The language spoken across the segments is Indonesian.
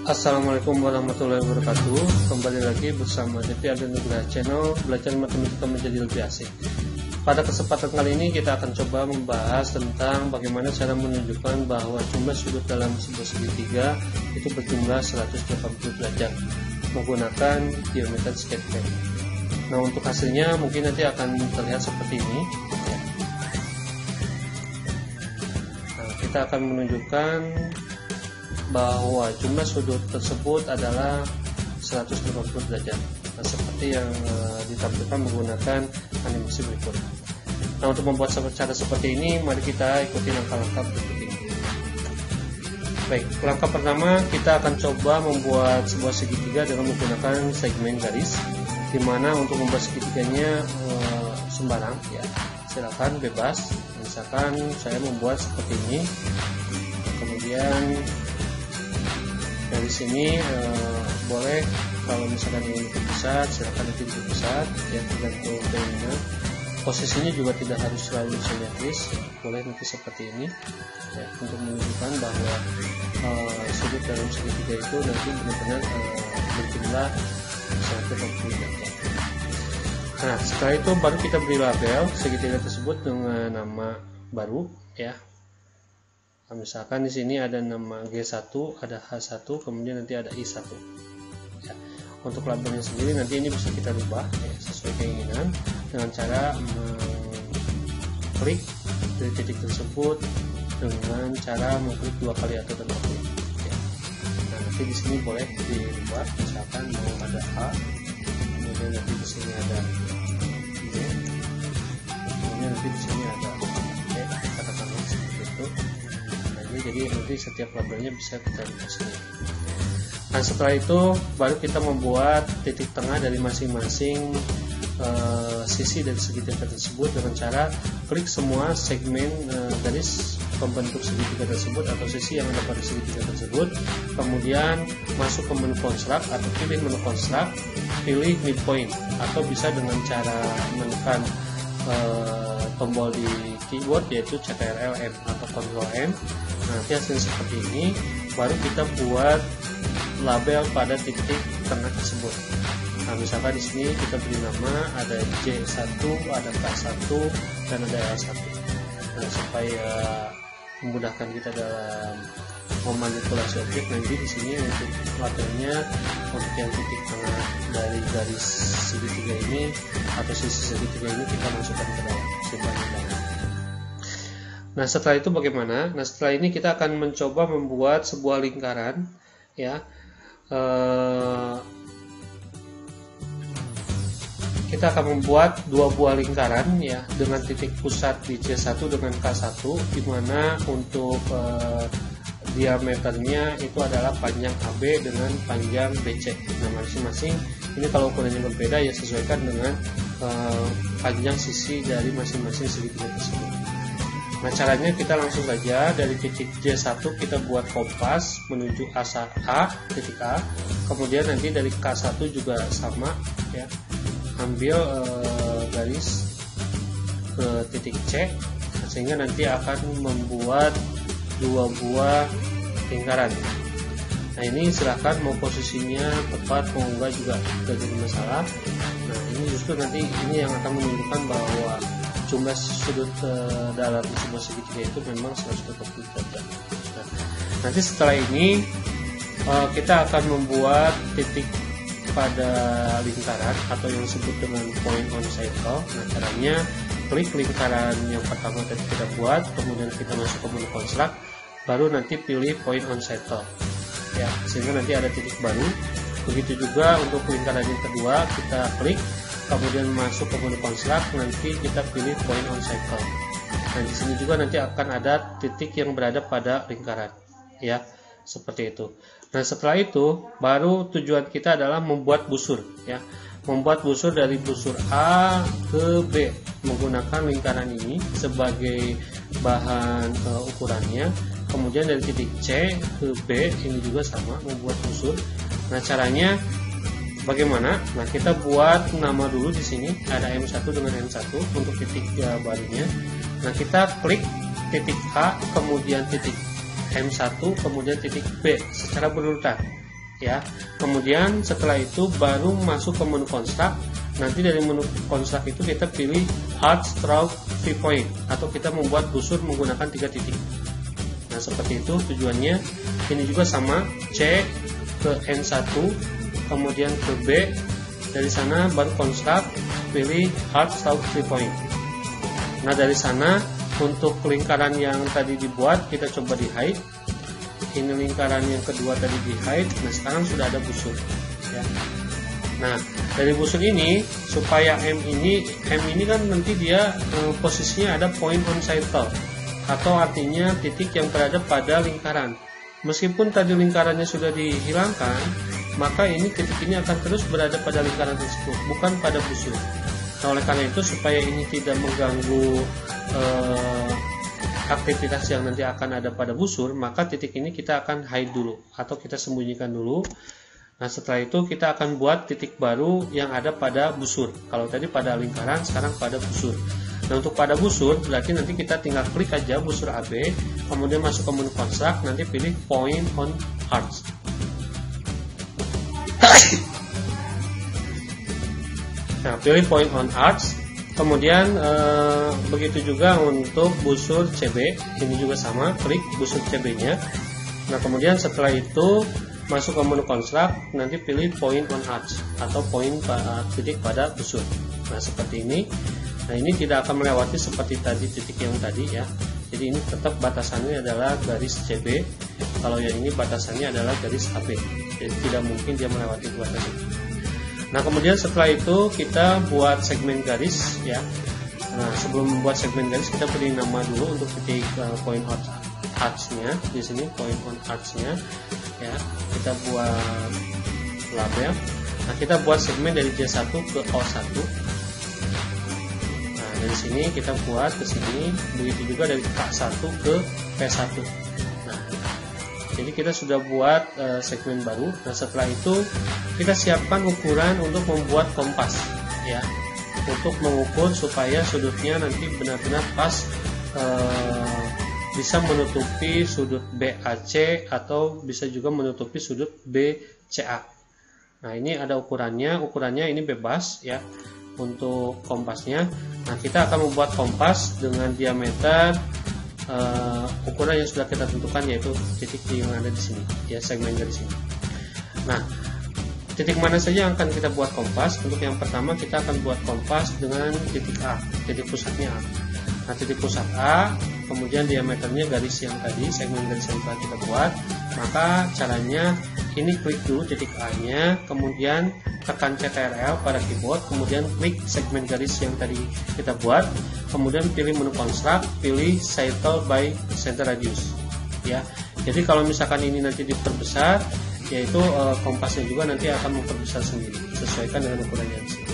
Assalamualaikum warahmatullahi wabarakatuh. Kembali lagi bersama Devi Nugraha Channel, belajar matematika menjadi lebih asik. Pada kesempatan kali ini kita akan coba membahas tentang bagaimana cara menunjukkan bahwa jumlah sudut dalam sebuah segitiga itu berjumlah 180 derajat menggunakan geometri sketchpad. Nah, untuk hasilnya mungkin nanti akan terlihat seperti ini. Nah, kita akan menunjukkan bahwa jumlah sudut tersebut adalah 180 derajat. Nah, seperti yang ditampilkan menggunakan animasi berikut. Nah, untuk membuat cara seperti ini, mari kita ikuti langkah-langkah berikut ini. Baik, langkah pertama kita akan coba membuat sebuah segitiga dengan menggunakan segmen garis, dimana untuk membuat segitiganya sembarang, ya silakan bebas. Misalkan saya membuat seperti ini, kemudian dari sini boleh, kalau misalkan ini diperbesar silakan nanti diperbesar, ya tergantung keinginan. Posisinya juga tidak harus selalu simetris, boleh nanti seperti ini, ya, untuk menunjukkan bahwa sudut dalam segitiga itu nanti benar-benar berjumlah 180 derajat. Nah, setelah itu baru kita beri label segitiga tersebut dengan nama baru, ya. Nah, misalkan di sini ada nama G1, ada H1, kemudian nanti ada I1. Ya. Untuk labelnya sendiri nanti ini bisa kita rubah, ya, sesuai keinginan dengan cara mengklik dari titik tersebut dengan cara mengklik 2 kali atau dengan klik. Ya. Nah, nanti di sini boleh dirubah, misalkan mau ada A, kemudian nanti di sini ada B, kemudian nanti di sini ada E, katakanlah seperti itu. Jadi nanti setiap labelnya bisa kita kasih. Nah, setelah itu baru kita membuat titik tengah dari masing-masing sisi dari segitiga tersebut dengan cara klik semua segmen garis pembentuk segitiga tersebut atau sisi yang ada pada segitiga tersebut, kemudian masuk ke menu construct atau pilih menu construct, pilih midpoint, atau bisa dengan cara menekan tombol di keyboard yaitu Ctrl M atau Ctrl M. Nanti hasilnya seperti ini, baru kita buat label pada titik tengah tersebut. Nah, misalkan di sini kita beri nama, ada J1, ada K1, dan ada L1. Nah, supaya memudahkan kita dalam memanipulasi objek, nanti di sini untuk labelnya untuk yang titik tengah dari garis segitiga ini atau sisi segitiga ini kita masukkan ke dalam sebagai dalam. Nah, setelah itu bagaimana? Nah, setelah ini kita akan mencoba membuat sebuah lingkaran, ya. Kita akan membuat 2 buah lingkaran, ya, dengan titik pusat di C1 dengan K1, di mana untuk diameternya itu adalah panjang AB dengan panjang BC. Nah, masing-masing ini kalau ukurannya berbeda, ya sesuaikan dengan panjang sisi dari masing-masing segitiga tersebut. Nah, caranya kita langsung saja dari titik J1 kita buat kompas menuju A titik A, kemudian nanti dari K1 juga sama, ya, ambil garis ke titik C, sehingga nanti akan membuat 2 buah lingkaran. Nah, ini silahkan mau posisinya tepat mau enggak juga tidak jadi masalah. Nah, ini justru nanti ini yang akan menunjukkan bahwa jumlah sudut dalam sebuah segitiga itu memang 180 derajat. Nah, nanti setelah ini kita akan membuat titik pada lingkaran atau yang disebut dengan point on cycle. Nah, caranya klik lingkaran yang pertama tadi kita buat, kemudian kita masuk ke menu construct, baru nanti pilih point on cycle, ya, sehingga nanti ada titik baru. Begitu juga untuk lingkaran yang kedua, kita klik, kemudian masuk ke menu construct, nanti kita pilih point on cycle. Nah, di sini juga nanti akan ada titik yang berada pada lingkaran, ya, seperti itu. Nah, setelah itu baru tujuan kita adalah membuat busur, ya, membuat busur dari busur A ke B menggunakan lingkaran ini sebagai bahan ukurannya. Kemudian dari titik C ke B ini juga sama, membuat busur. Nah, caranya bagaimana? Nah, kita buat nama dulu di sini, ada M1 dengan M1 untuk titik barunya. Nah, kita klik titik A, kemudian titik M1 kemudian titik B secara berurutan, ya. Kemudian setelah itu baru masuk ke menu construct. Nanti dari menu construct itu kita pilih add stroke 3 point atau kita membuat busur menggunakan 3 titik. Nah, seperti itu tujuannya. Ini juga sama, C ke N1, kemudian ke B, dari sana baru construct, pilih add stroke 3 point. Nah, dari sana untuk lingkaran yang tadi dibuat kita coba di hide. Ini lingkaran yang kedua tadi di hide. Nah, sekarang sudah ada busur ya. Nah, dari busur ini supaya M ini kan nanti dia posisinya ada point on circle, atau artinya titik yang berada pada lingkaran. Meskipun tadi lingkarannya sudah dihilangkan, maka ini titik ini akan terus berada pada lingkaran tersebut, bukan pada busur. Nah, oleh karena itu supaya ini tidak mengganggu aktivitas yang nanti akan ada pada busur, maka titik ini kita akan hide dulu atau kita sembunyikan dulu. Nah, setelah itu kita akan buat titik baru yang ada pada busur. Kalau tadi pada lingkaran, sekarang pada busur. Nah, untuk pada busur berarti nanti kita tinggal klik aja busur AB, kemudian masuk ke menu construct, nanti pilih point on arch. Nah, pilih point on arch. Kemudian begitu juga untuk busur CB, ini juga sama, klik busur CB-nya. Nah, kemudian setelah itu masuk ke menu construct, nanti pilih point on arch atau point titik pada busur. Nah, seperti ini. Nah, ini tidak akan melewati seperti tadi titik yang tadi ya. Jadi ini tetap batasannya adalah garis CB. Kalau yang ini batasannya adalah garis AB. Jadi tidak mungkin dia melewati batas itu. Nah, kemudian setelah itu kita buat segmen garis ya. Nah, sebelum membuat segmen garis kita beri nama dulu untuk titik point on arch-nya. Di sini point on arch-nya ya. Kita buat label. Nah, kita buat segmen dari J1 ke O1. Nah, dari sini kita buat ke sini, begitu juga dari K1 ke P1. Nah, jadi kita sudah buat segmen baru. Nah, setelah itu kita siapkan ukuran untuk membuat kompas ya, untuk mengukur supaya sudutnya nanti benar-benar pas, bisa menutupi sudut BAC atau bisa juga menutupi sudut BCA. Nah, ini ada ukurannya ini bebas ya untuk kompasnya. Nah, kita akan membuat kompas dengan diameter ukuran yang sudah kita tentukan, yaitu titik yang ada di sini ya, segmen dari sini. Nah, titik mana saja yang akan kita buat kompas? Untuk yang pertama kita akan buat kompas dengan titik A, titik pusatnya A. Nah, titik pusat A, kemudian diameternya garis yang tadi, segmen garis yang telah kita buat. Maka caranya ini klik dulu titik A-nya, kemudian tekan CTRL pada keyboard, kemudian klik segmen garis yang tadi kita buat, kemudian pilih menu construct, pilih circle by center radius. Ya, jadi kalau misalkan ini nanti diperbesar, yaitu kompasnya juga nanti akan memperbesar sendiri, sesuaikan dengan ukurannya di sini.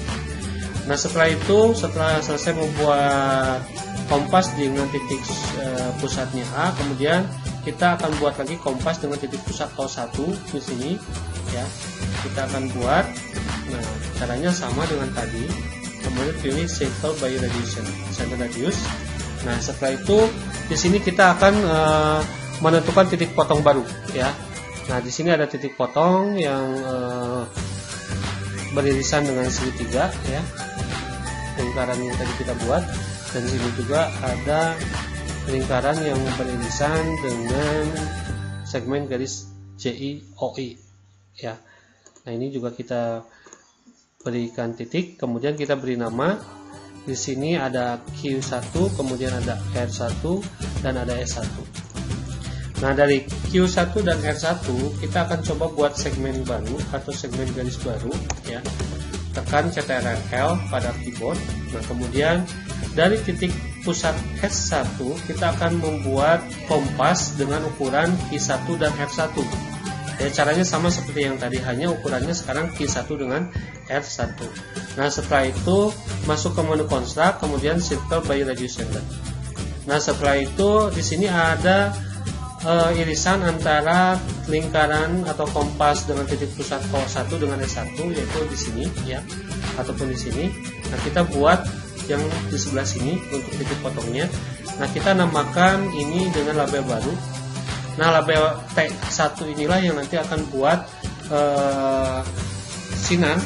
Nah, setelah itu, setelah selesai membuat kompas dengan titik pusatnya A, kemudian kita akan buat lagi kompas dengan titik pusat O1 di sini ya. Kita akan buat, nah caranya sama dengan tadi, kemudian pilih circle by radius, center radius. Nah, setelah itu di sini kita akan menentukan titik potong baru ya. Nah, di sini ada titik potong yang beririsan dengan segitiga ya, lingkaran yang tadi kita buat, dan sini juga ada lingkaran yang beririsan dengan segmen garis JI-OI ya. Nah, ini juga kita berikan titik, kemudian kita beri nama. Di sini ada Q1, kemudian ada R1 dan ada S1. Nah, dari Q1 dan R1 kita akan coba buat segmen baru atau segmen garis baru ya. Tekan CTRL pada keyboard. Nah, kemudian dari titik pusat S1 kita akan membuat kompas dengan ukuran Q1 dan R1. Ya, caranya sama seperti yang tadi, hanya ukurannya sekarang Q1 dengan R1. Nah, setelah itu masuk ke menu construct, kemudian circle by radius center. Nah, setelah itu di sini ada irisan antara lingkaran atau kompas dengan titik pusat O1 dengan S1, yaitu di sini ya, ataupun di sini. Nah, kita buat yang di sebelah sini untuk titik potongnya. Nah, kita namakan ini dengan label baru. Nah, label T1 inilah yang nanti akan buat sinar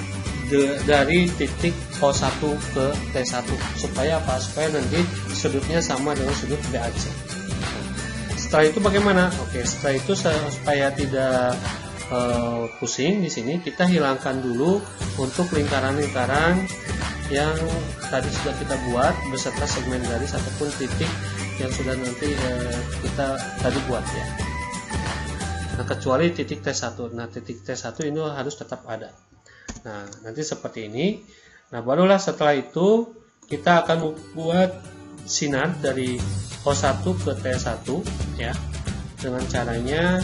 dari titik O1 ke T1. Supaya apa? Supaya nanti sudutnya sama dengan sudut BAC. Setelah itu bagaimana? Oke, setelah itu supaya tidak pusing di sini, kita hilangkan dulu untuk lingkaran-lingkaran yang tadi sudah kita buat beserta segmen garis ataupun titik yang sudah nanti kita tadi buat ya. Nah, kecuali titik T1. Nah, titik T1 ini harus tetap ada. Nah, nanti seperti ini. Nah, barulah setelah itu kita akan membuat sinar dari O1 ke T1 ya. Dengan caranya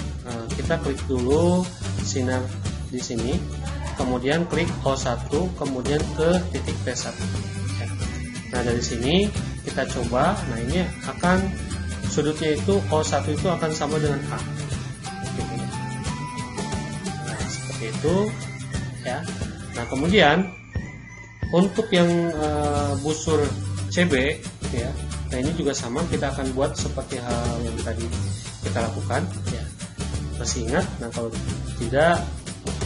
kita klik dulu sinar di sini, kemudian klik O1, kemudian ke titik T1 ya. Nah, dari sini kita coba. Nah, ini akan sudutnya itu O1 itu akan sama dengan A gitu ya. Nah, seperti itu ya. Nah, kemudian untuk yang busur CB ya, nah ini juga sama, kita akan buat seperti hal yang tadi kita lakukan ya. Masih ingat? Nah, kalau tidak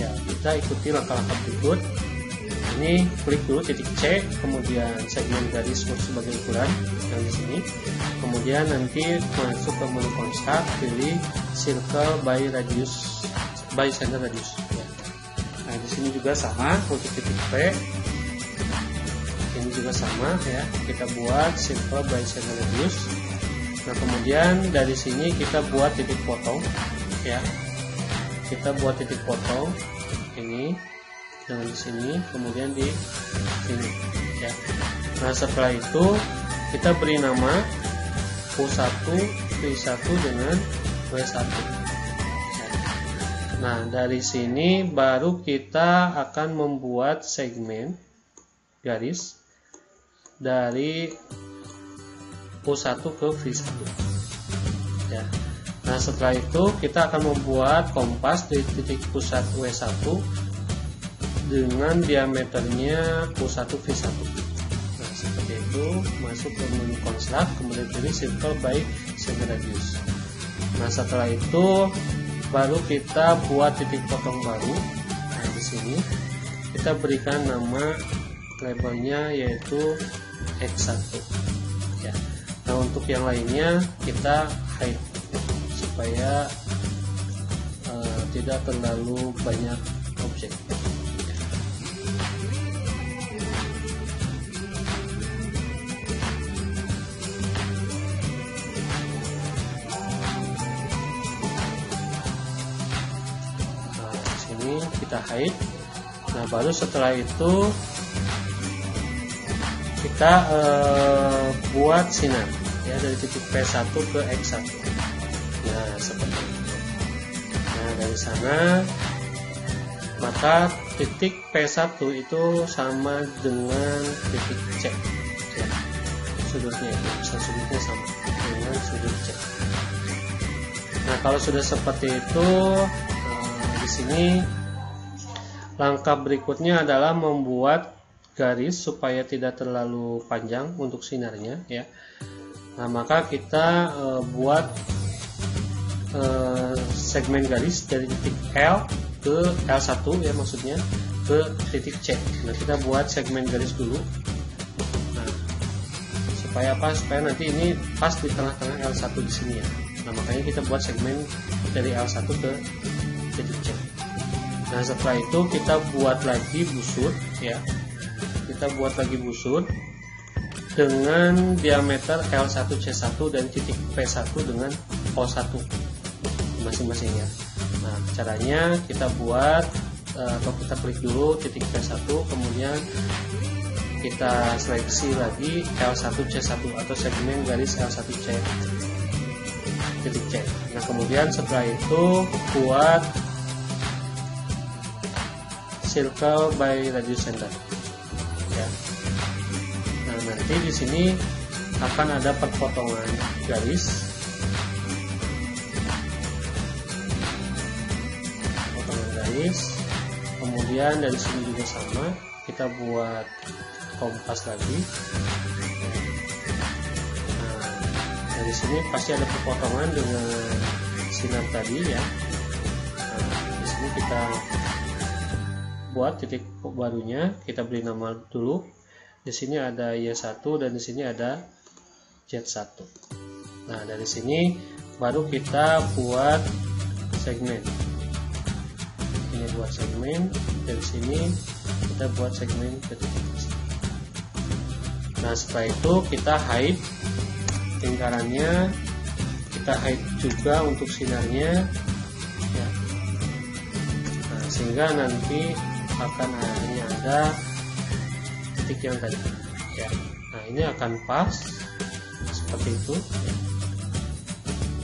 ya kita ikuti langkah-langkah berikut. Ini klik dulu titik C, kemudian segmen garis sebagai ukuran yang di sini. Kemudian nanti masuk ke menu construct, pilih circle by radius by center radius ya. Nah, di sini juga sama untuk titik P. Ini juga sama ya, kita buat circle by center radius. Nah, kemudian dari sini kita buat titik potong ya. Kita buat titik potong ini dengan di sini, kemudian di sini ya. Nah, setelah itu kita beri nama U1, V1 dengan W1 ya. Nah, dari sini baru kita akan membuat segmen garis dari U1 ke V1 ya. Nah, setelah itu kita akan membuat kompas di titik pusat W1 dengan diameternya U1 V1. Nah, seperti itu. Masuk ke menu construct, kemudian pilih circle by center radius. Nah, setelah itu baru kita buat titik potong baru. Nah, di sini kita berikan nama labelnya yaitu X1 ya. Nah, untuk yang lainnya kita hide supaya tidak terlalu banyak objek ya. Nah, di sini kita hide. Nah, baru setelah itu kita buat sinar ya dari titik P1 ke X1. Nah, seperti itu. Nah, dari sana maka titik P1 itu sama dengan titik C ya. Sudutnya itu bisa sudutnya sama dengan sudut C. Nah, kalau sudah seperti itu, di sini langkah berikutnya adalah membuat garis supaya tidak terlalu panjang untuk sinarnya ya. Nah, maka kita buat segmen garis dari titik L ke L1 ya, maksudnya ke titik C. Nah, kita buat segmen garis dulu. Nah, supaya apa? Supaya nanti ini pas di tengah-tengah L1 di sini ya. Nah, makanya kita buat segmen dari L1 ke titik C. Nah, setelah itu kita buat lagi busur ya. Kita buat lagi busur dengan diameter L1C1 dan titik P1 dengan O1 masing-masing ya. Nah, caranya kita buat atau kita klik dulu titik P1, kemudian kita seleksi lagi L1C1 atau segmen garis L1C titik C. Nah, kemudian setelah itu buat circle by radius center ya. Nah, nanti di sini akan ada perpotongan garis, kemudian dari sini juga sama, kita buat kompas lagi. Nah, dari sini pasti ada perpotongan dengan sinar tadi ya. Nah, di sini kita buat titik barunya, kita beri nama dulu. Di sini ada Y1 dan di sini ada Z1. Nah, dari sini baru kita buat segmen. Ini buat segmen, dari sini kita buat segmen ke titik sini. Nah, setelah itu kita hide lingkarannya, kita hide juga untuk sinarnya ya. Nah, sehingga nanti akan hanya ada titik yang tadi ya. Nah, ini akan pas seperti itu ya.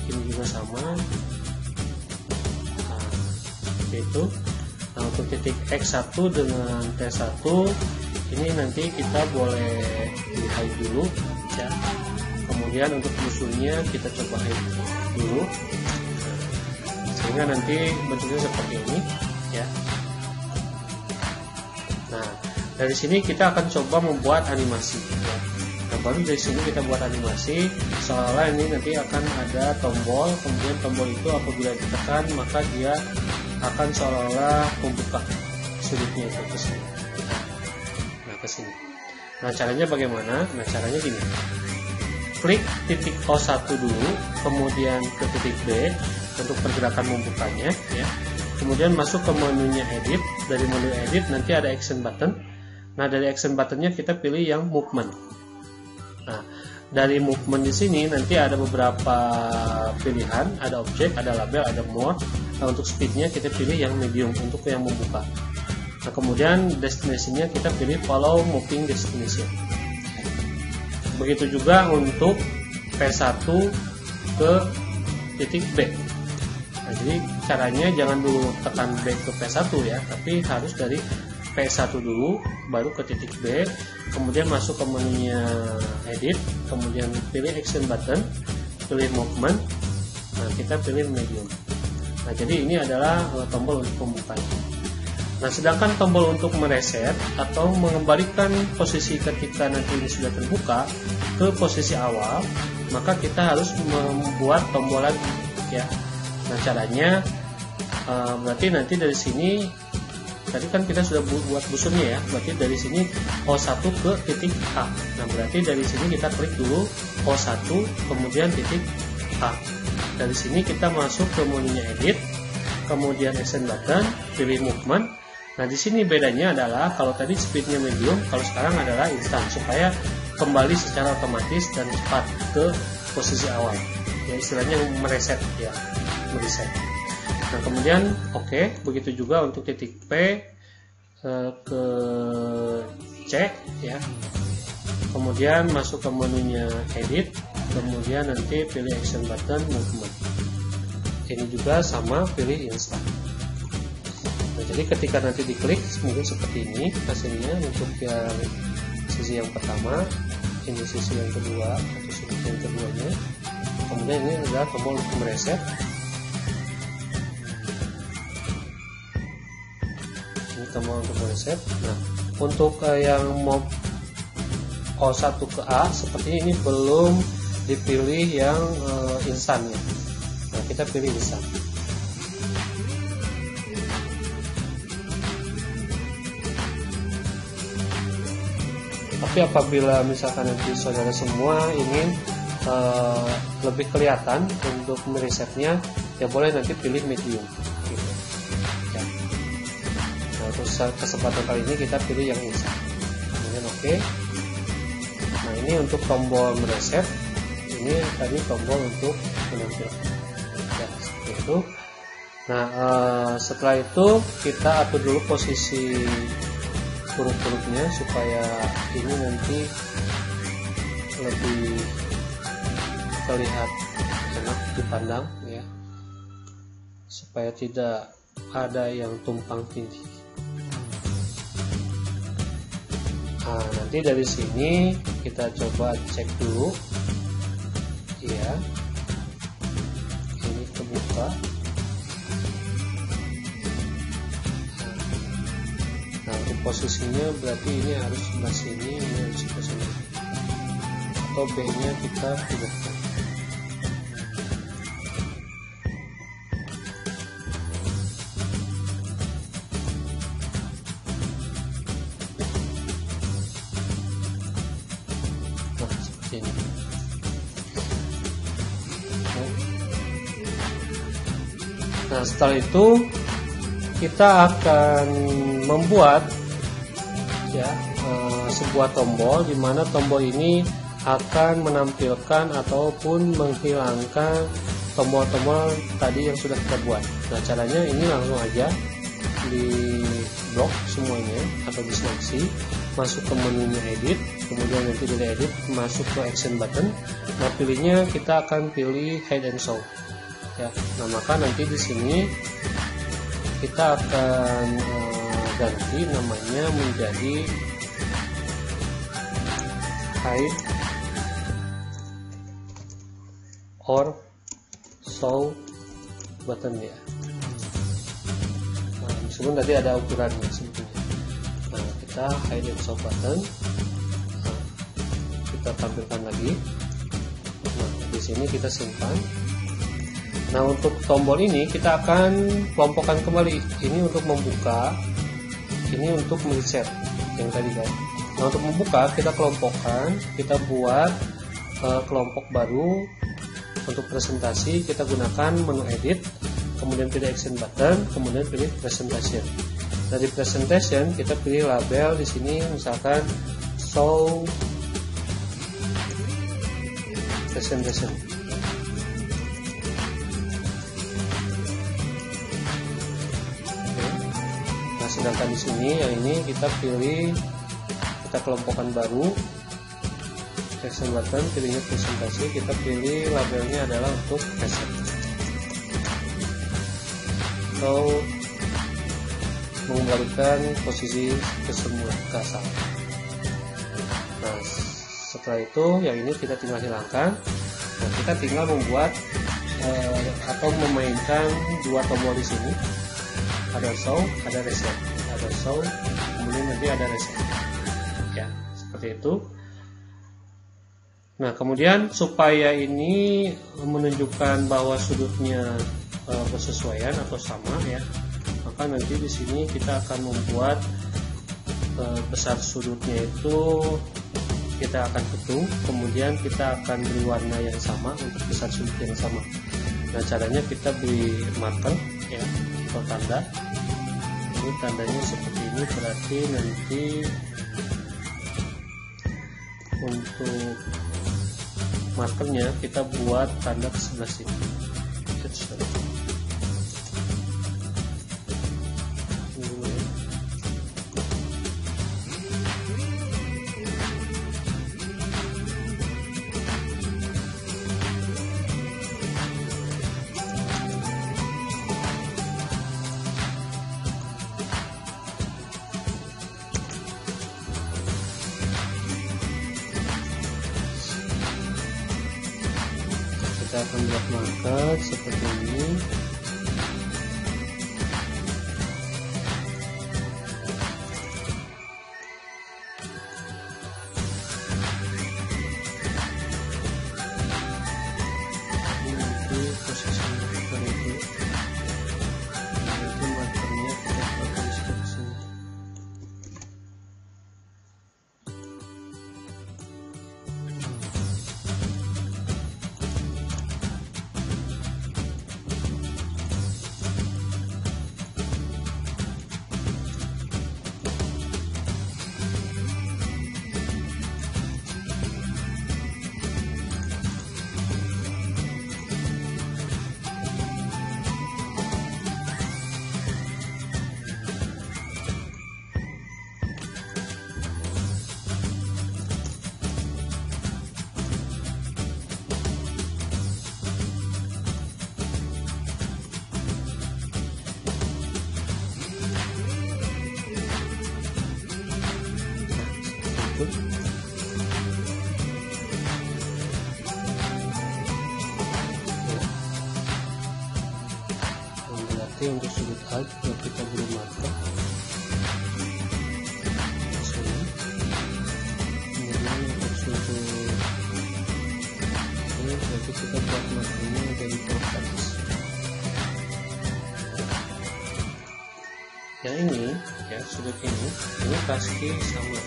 Ini juga sama. Nah, seperti itu. Nah, untuk titik X1 dengan T1 ini nanti kita boleh di hide dulu ya. Kemudian untuk musuhnya kita coba hide dulu sehingga nanti bentuknya seperti ini ya. Nah, dari sini kita akan coba membuat animasi ya. Nah, baru dari sini kita buat animasi seolah ini nanti akan ada tombol, kemudian tombol itu apabila ditekan maka dia akan seolah-olah membuka sudutnya itu ke sini. Nah, ke sini. Nah, caranya bagaimana? Nah, caranya gini. Klik titik O1 dulu, kemudian ke titik B untuk pergerakan membukanya ya. Kemudian masuk ke menunya edit. Dari menu edit nanti ada action button. Nah, dari action buttonnya kita pilih yang movement. Nah, dari movement di sini nanti ada beberapa pilihan, ada objek, ada label, ada more. Nah, untuk speednya kita pilih yang medium untuk yang membuka. Nah, kemudian destinasinya kita pilih follow moving destination. Begitu juga untuk P1 ke titik B. Nah, jadi caranya jangan dulu tekan B ke P1 ya, tapi harus dari P1 dulu baru ke titik B, kemudian masuk ke menunya edit, kemudian pilih action button, pilih movement. Nah, kita pilih medium. Nah, jadi ini adalah tombol untuk pembukanya. Nah, sedangkan tombol untuk mereset atau mengembalikan posisi ketika nanti ini sudah terbuka ke posisi awal, maka kita harus membuat tombol lagi ya. Nah, caranya berarti nanti dari sini tadi kan kita sudah buat busurnya ya, berarti dari sini O1 ke titik A. Nah, berarti dari sini kita klik dulu O1 kemudian titik A. Dari sini kita masuk ke menunya edit, kemudian action button, pilih movement. Nah, di sini bedanya adalah kalau tadi speednya medium, kalau sekarang adalah instan supaya kembali secara otomatis dan cepat ke posisi awal. Ya, istilahnya mereset ya, mereset. Nah, kemudian oke, begitu juga untuk titik P ke C ya. Kemudian masuk ke menunya edit, kemudian nanti pilih action button movement. Ini juga sama, pilih instan. Nah, jadi ketika nanti diklik mungkin seperti ini hasilnya untuk yang sisi yang pertama, ini sisi yang kedua atau sisi yang keduanya. Kemudian ini adalah tombol untuk mereset. Ini tombol untuk mereset. Nah, untuk yang mau O1 ke A seperti ini belum dipilih yang instannya. Nah, kita pilih instan. Tapi apabila misalkan nanti saudara semua ingin lebih kelihatan untuk meresetnya, ya boleh nanti pilih medium gitu. Ya. Nah, untuk kesempatan kali ini kita pilih yang instan. Kemudian oke. Nah, ini untuk tombol mereset, ini tadi tombol untuk menampilkan. Ya, seperti itu. Nah, setelah itu kita atur dulu posisi huruf-hurufnya supaya ini nanti lebih terlihat enak dipandang ya, supaya tidak ada yang tumpang tindih. Nah, nanti dari sini kita coba cek dulu ya, ini kebuka. Nah, untuk posisinya berarti ini harus sebelah sini, ini harus sebelah sini, atau B nya kita pindahkan. sini. Nah, setelah itu kita akan membuat ya sebuah tombol, di mana tombol ini akan menampilkan ataupun menghilangkan tombol-tombol tadi yang sudah kita buat. Nah, caranya ini langsung aja di blok semuanya atau diseleksi, masuk ke menunya edit, kemudian nanti dari edit masuk ke action button. Nah, pilihnya kita akan pilih hide and show ya. Nah, maka nanti di sini kita akan ganti namanya menjadi hide or show button ya. Nah, meskipun tadi ada ukurannya sebetulnya. Nah, kita hide and show button. Nah, kita tampilkan lagi. Nah, di sini kita simpan. Nah, untuk tombol ini kita akan kelompokkan kembali. Ini untuk membuka, ini untuk mereset yang tadi kan. Nah, untuk membuka kita kelompokkan, kita buat kelompok baru. Untuk presentasi kita gunakan menu edit, kemudian pilih action button, kemudian pilih presentation. Dari presentation kita pilih label di sini, misalkan show presentation. Nah, sedangkan di sini yang ini kita pilih, kita kelompokkan baru. Action button, pilihnya presentasi, kita pilih labelnya adalah untuk preset. So, mengembalikan posisi ke semula ke asal. Nah, setelah itu yang ini kita tinggal hilangkan. Nah, kita tinggal membuat atau memainkan dua tombol di sini. Ada show, ada reset. Ada show, kemudian nanti ada reset. Ya, seperti itu. Nah, kemudian supaya ini menunjukkan bahwa sudutnya bersesuaian atau sama ya, maka nanti di sini kita akan membuat besar sudutnya itu kita akan hitung, kemudian kita akan beri warna yang sama untuk besar sudut yang sama. Nah, caranya kita beri marker ya atau tanda. Ini tandanya seperti ini, berarti nanti untuk markernya kita buat tanda ke sebelah sini. Kita akan buat marker seperti ini. Ini nanti posisi marker itu, nanti markernya kita pakai seperti sini. Berarti untuk sudut alt kita beri marker sini. Kemudian untuk sudut ini berarti kita buat markernya dari bawah ke atas. Yang ini ya, sudut ini pasti sama.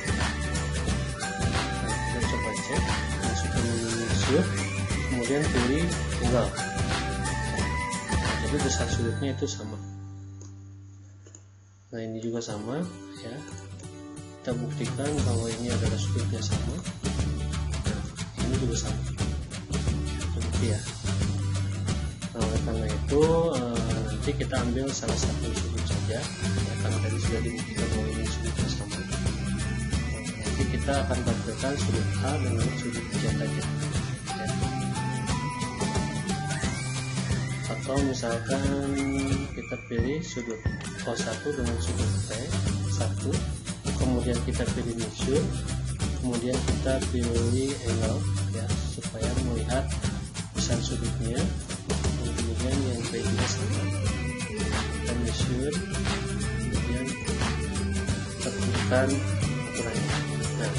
Nah, kita coba cek, masuk ke sudut, kemudian pilih angle. Jadi besar sudutnya itu sama. Nah ini juga sama ya, kita buktikan bahwa ini adalah sudutnya sama. Nah ini juga sama, seperti ya. Nah oleh karena itu nanti kita ambil salah satu sudut saja ya, karena tadi sudah dibuktikan bahwa ini sudutnya sama. Nanti kita akan tampilkan sudut A dengan sudut Z saja ya. Atau misalkan kita pilih sudut O1 dengan sudut P1, kemudian kita pilih measure, kemudian kita pilih angle ya, supaya melihat besar sudutnya, kemudian yang P juga sama, kita measure, kemudian kita pilihkan ukurannya. Nah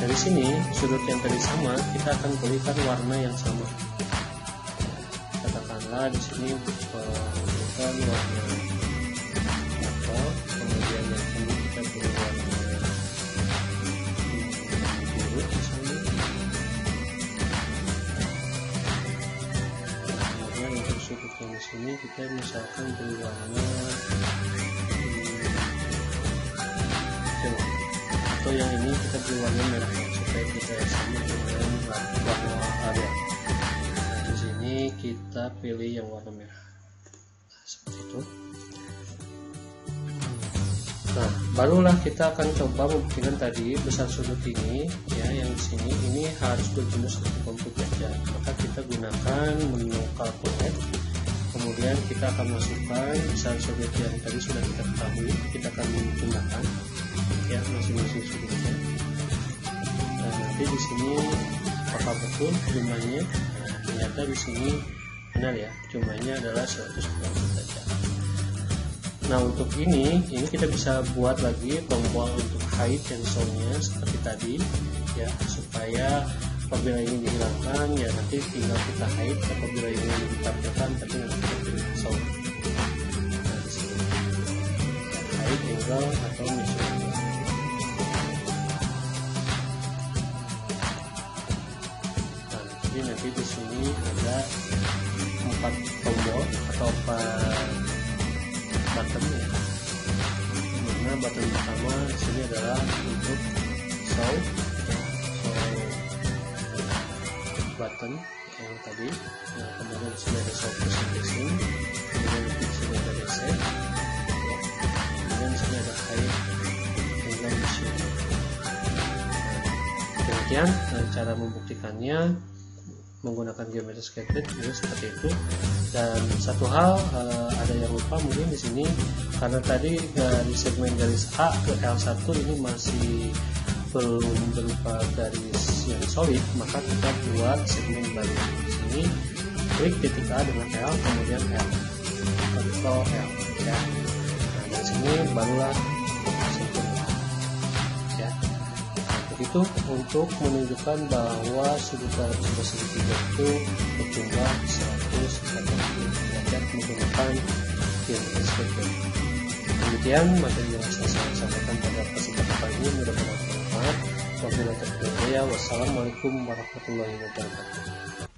dari sini sudut yang tadi sama, kita akan pilihkan warna yang sama. Katakanlah di sini bukan warna apa, kemudian yang ini kita pilih warna biru misalnya. Kemudian untuk sudut yang di sini kita misalkan pilih warna atau yang ini kita pilih warna merah supaya kita sama dengan warna area. Di sini kita pilih yang warna merah. Nah, seperti itu. Nah, barulah kita akan coba membuktikan tadi besar sudut ini ya, yang di sini ini harus berjumlah 1,4 derajat. Maka kita gunakan menu calculate. Kemudian kita akan masukkan besar sudut yang tadi sudah kita ketahui, kita akan gunakan ya masing-masing sudutnya. Nah, nanti di sini apakah betul jumlahnya? Nah, ternyata di sini benar ya, jumlahnya adalah 190 derajat. Nah untuk ini kita bisa buat lagi tombol untuk hide and show-nya seperti tadi ya, supaya apabila ini dihilangkan ya nanti tinggal kita hide, apabila ini ditampilkan tapi nanti kita pilih show. Nah di sini hide angle atau measure. Nah jadi nanti di sini ada 4 tombol atau 4 button ya. Dimana button pertama di sini adalah untuk show button yang tadi. Nah kemudian di sini ada show presentation, kemudian di sini ada reset, kemudian di sini ada hide angle measure. Demikian cara membuktikannya menggunakan geometri sketchpad seperti itu. Dan satu hal ada yang lupa mungkin di sini, karena tadi dari segmen garis A ke L1 ini masih belum berupa garis yang solid, maka kita buat segmen baru. Di sini klik titik A dengan L, kemudian L, Ctrl L ya. Nah dari sini barulah sempurna ya. Itu untuk menunjukkan bahwa sudut dalam sebuah segitiga itu berjumlah 140 derajat menggunakan geometri sketchpad. Demikian materi yang bisa saya sampaikan pada kesempatan kali ini, mudah-mudahan bermanfaat. Wabillahi taufiq wal hidayah. Wassalamualaikum warahmatullahi wabarakatuh.